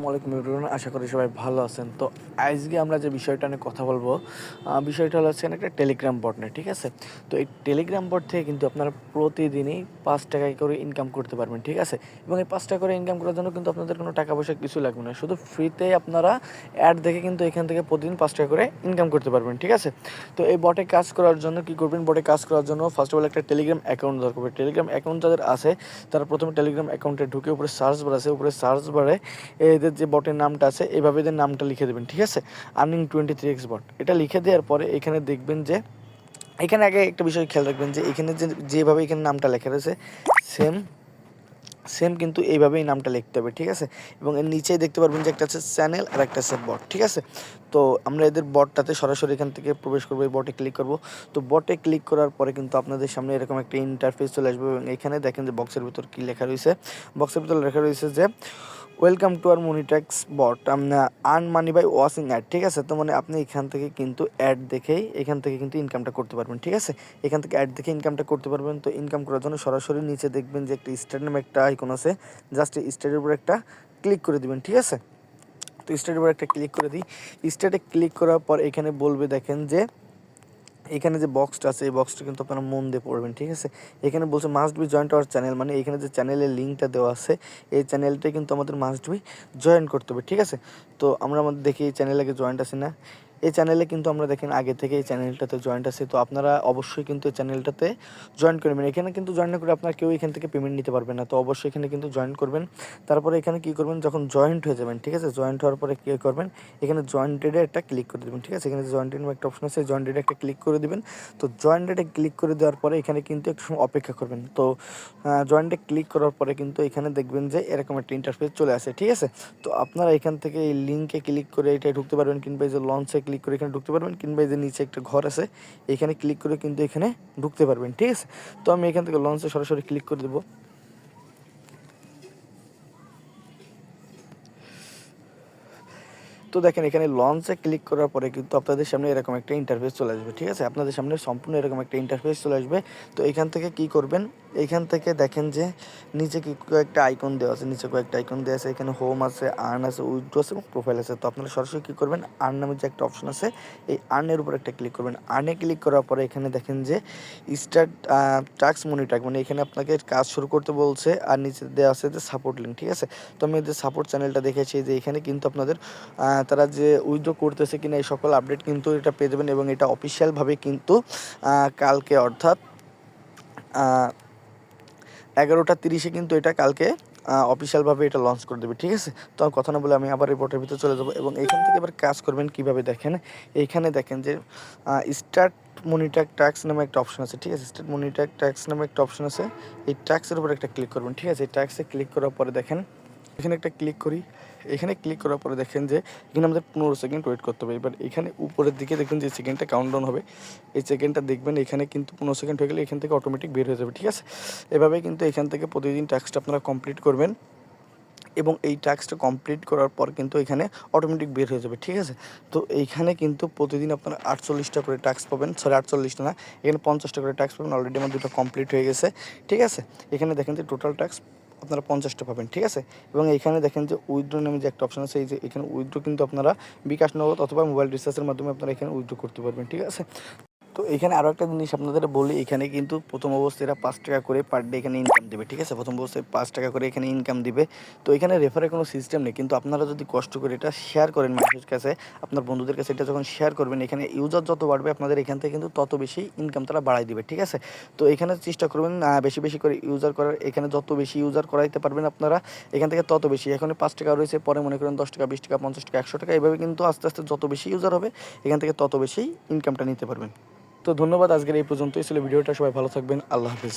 আসসালামু আলাইকুম, আশা করি সবাই ভালো আছেন। তো আজকে আমরা যে বিষয়টা নিয়ে কথা বলবো, বিষয়টা হলো হচ্ছে একটা টেলিগ্রাম বট নিয়ে, ঠিক আছে? তো এই টেলিগ্রাম বট থেকে কিন্তু আপনারা প্রতিদিনই 5 টাকা করে ইনকাম করতে পারবেন, ঠিক আছে? এবং এই 5 টাকা করে ইনকাম করার জন্য কিন্তু আপনাদের কোনো টাকা পয়সা কিছু লাগবে না, শুধু ফ্রিতে আপনারা অ্যাড দেখে কিন্তু এখান থেকে প্রতিদিন 5 টাকা করে ইনকাম করতে পারবেন, ঠিক আছে? তো এই বটে কাজ করার জন্য কী করবেন, বটে কাজ করার জন্য ফার্স্ট অফ অল একটা টেলিগ্রাম অ্যাকাউন্ট দরকার হবে। টেলিগ্রাম অ্যাকাউন্ট যাদের আছে তারা প্রথমে টেলিগ্রাম অ্যাকাউন্টে ঢুকে উপরে সার্চ বার আছে, উপরে সার্চ বারে এদের যে বটের নামটা আছে এভাবে এদের নামটা লিখে দেবেন, ঠিক আছে? Earning23x বট এটা লিখে দেওয়ার পরে এখানে দেখবেন যে এখানে আগে একটা বিষয় খেয়াল রাখবেন যে এখানে যেভাবে এখানে নামটা লেখা রয়েছে সেম কিন্তু এইভাবেই নামটা লিখতে হবে, ঠিক আছে? এবং এর নিচেই দেখতে পারবেন যে একটা আছে চ্যানেল আর একটা আছে বট, ঠিক আছে? তো আমরা এদের বটটাতে সরাসরি এখান থেকে প্রবেশ করবো, এই বটে ক্লিক করব। তো বটে ক্লিক করার পরে কিন্তু আপনাদের সামনে এরকম একটা ইন্টারফেস চলে আসবে এবং এখানে দেখেন যে বক্সের ভিতর কী লেখা রয়েছে। বক্সের ভিতর লেখা রয়েছে যে ওয়েলকাম টু আর মনিট্যাক্স bot earn money by watching ad, ঠিক আছে? তো মানে আপনি এখান থেকে কিন্তু অ্যাড দেখেই এখান থেকে কিন্তু ইনকামটা করতে পারবেন, ঠিক আছে? এখান থেকে অ্যাড দেখে ইনকামটা করতে পারবেন। তো ইনকাম করার জন্য সরাসরি নিচে দেখবেন যে একটা স্টার্ট নামে একটা আইকন আছে, জাস্ট স্টার্টের উপর একটা ক্লিক করে দিবেন, ঠিক আছে? তো স্টার্টের উপর একটা ক্লিক করে দিই। স্টার্টে ক্লিক করার পর এখানে বলবে দেখেন যে এখানে যে বক্সটা আছে এই বক্সটা কিন্তু আপনারা মন দিয়ে পড়বেন, ঠিক আছে? এখানে বলছে must be joint our channel, মানে এখানে যে চ্যানেলের লিঙ্কটা দেওয়া আছে এই চ্যানেলটা কিন্তু আমাদের মাস্ট বি জয়েন করতে হবে, ঠিক আছে? তো আমরা আমাদের দেখি এই চ্যানেলে জয়েন্ট আছে না। এই চ্যানেলে কিন্তু আমরা দেখেন আগে থেকে এই চ্যানেলটাতে জয়েন্ট আছে, তো আপনারা অবশ্যই কিন্তু এই চ্যানেলটাতে জয়েন করবেন। এখানে কিন্তু জয়েন না করে আপনার কেউ এখান থেকে পেমেন্ট নিতে পারবে না, তো অবশ্যই এখানে কিন্তু জয়েন করবেন। তারপরে এখানে কী করবেন, যখন জয়েন্ট হয়ে যাবেন, ঠিক আছে? জয়েন্ট হওয়ার পরে কী করবেন, এখানে জয়েন্টেডে একটা ক্লিক করে দেবেন, ঠিক আছে? এখানে জয়েন্টেড একটা অপশন আছে, জয়েন্টেডে একটা ক্লিক করে দেবেন। তো জয়েন্টেডে ক্লিক করে দেওয়ার পরে এখানে কিন্তু একটু সময় অপেক্ষা করবেন। তো জয়েন্টে ক্লিক করার পরে কিন্তু এখানে দেখবেন যে এরকম একটা ইন্টারফেস চলে আসে, ঠিক আছে? তো আপনারা এখান থেকে এই লিঙ্কে ক্লিক করে এটাই ঢুকতে পারবেন, কিংবা এই যে লঞ্চে ক্লিক করে এখানে ঢুকতে পারবেন, কিংবা এই যে নিচে একটা ঘর আছে এখানে ক্লিক করে কিন্তু এখানে ঢুকতে পারবেন, ঠিক আছে? তো আমি এখান থেকে লঞ্চে সরাসরি ক্লিক করে দেবো। তো দেখেন এখানে লঞ্চে ক্লিক করার পরে কিন্তু আপনাদের সামনে এরকম একটা ইন্টারফেস চলে আসবে, ঠিক আছে? আপনাদের সামনে সম্পূর্ণ এরকম একটা ইন্টারফেস চলে আসবে। তো এখান থেকে কি করবেন, এইখান থেকে দেখেন যে নিচে কি কয়েকটা আইকন দেওয়া আছে, নিচে কয়েকটা আইকন দেওয়া আছে, এখানে হোম আছে, আর্ন আছে, উইথড্র আছে এবং প্রোফাইল আছে। তো আপনারা সরাসরি কী করবেন, আর্ন নামে যে একটা অপশন আছে এই আর্নের উপর একটা ক্লিক করবেন। আর্নে ক্লিক করার পরে এখানে দেখেন যে স্টার্ট টাস্ক মনিটর, মানে এখানে আপনাকে কাজ শুরু করতে বলছে, আর নিচে দেওয়া আছে যে সাপোর্ট লিঙ্ক, ঠিক আছে? তো আমি যে সাপোর্ট চ্যানেলটা দেখেছি যে এখানে কিন্তু আপনাদের তারা যে উইথড্র করতেছে কিনা এই সকল আপডেট কিন্তু এটা পেয়ে যাবেন, এবং এটা অফিসিয়ালভাবে কিন্তু কালকে অর্থাৎ 11টা 30-এ কিন্তু এটা কালকে অফিসিয়ালভাবে এটা লঞ্চ করে দেবে, ঠিক আছে? তো আর কথা না বলে আমি আবার রিপোর্টের ভিতরে চলে যাবো, এবং এখান থেকে এবার কাজ করবেন কীভাবে দেখেন। এইখানে দেখেন যে স্টার্ট মনিটর ট্যাক্স নামে একটা অপশন আছে, ঠিক আছে? স্টার্ট মনিটর ট্যাক্স নামে একটা অপশন আছে, এই ট্যাক্সের উপর একটা ক্লিক করবেন, ঠিক আছে? এই ট্যাক্সে ক্লিক করার পরে দেখেন এখানে একটা ক্লিক করি। এখানে ক্লিক করার পরে দেখেন যে এখানে আমাদের 15 সেকেন্ড ওয়েট করতে হবে। এবার এখানে উপরের দিকে দেখবেন যে সেকেন্ডটা কাউন্টডাউন হবে, এই সেকেন্ডটা দেখবেন এখানে কিন্তু 15 সেকেন্ড হয়ে গেলে এখান থেকে অটোমেটিক বের হয়ে যাবে, ঠিক আছে? এভাবে কিন্তু এখান থেকে প্রতিদিন টাস্কটা আপনারা কমপ্লিট করবেন, এবং এই টাস্কটা কমপ্লিট করার পর কিন্তু এখানে অটোমেটিক বের হয়ে যাবে, ঠিক আছে? তো এইখানে কিন্তু প্রতিদিন আপনারা 48টা করে টাস্ক পাবেন, সরি 48টা না, এখানে 50টা করে টাস্ক পাবেন। অলরেডি আমার 2টা কমপ্লিট হয়ে গেছে, ঠিক আছে? এখানে দেখেন যে টোটাল টাস্ক আপনারা 50টা পাবেন, ঠিক আছে? এবং এইখানে দেখেন যে উইথড্র নামে যে একটা অপশন আছে, এই যে এখানে উইথড্র কিন্তু আপনারা বিকাশ নগদ অথবা মোবাইল রিচার্জের মাধ্যমে আপনারা এখানে উইথড্র করতে পারবেন, ঠিক আছে? তো এখানে আরও একটা জিনিস আপনাদের বলি, এখানে কিন্তু প্রথম অবস্থায় এরা 5 টাকা করে পার ডে এখানে ইনকাম দেবে, ঠিক আছে? প্রথম অবস্থায় 5 টাকা করে এখানে ইনকাম দিবে। তো এখানে রেফারের কোনো সিস্টেম নেই, কিন্তু আপনারা যদি কষ্ট করে এটা শেয়ার করেন মানুষের কাছে, আপনার বন্ধুদের কাছে এটা যখন শেয়ার করবেন, এখানে ইউজার যত বাড়বে আপনাদের এখান থেকে কিন্তু তত বেশি ইনকাম তারা বাড়াই দিবে, ঠিক আছে? তো এখানে চেষ্টা করবেন বেশি বেশি করে ইউজার করার, এখানে যত বেশি ইউজার করাইতে পারবেন আপনারা এখান থেকে তত বেশি। এখানে 5 টাকা রয়েছে, পরে মনে করেন 10 টাকা, 20 টাকা, 50 টাকা, 100 টাকা, এভাবে কিন্তু আস্তে আস্তে যত বেশি ইউজার হবে এখান থেকে তত বেশি ইনকামটা নিতে পারবেন। তো ধন্যবাদ, আজকের এই পর্যন্তই ছিল ভিডিওটা। সবাই ভালো থাকবেন, আল্লাহ হাফিজ।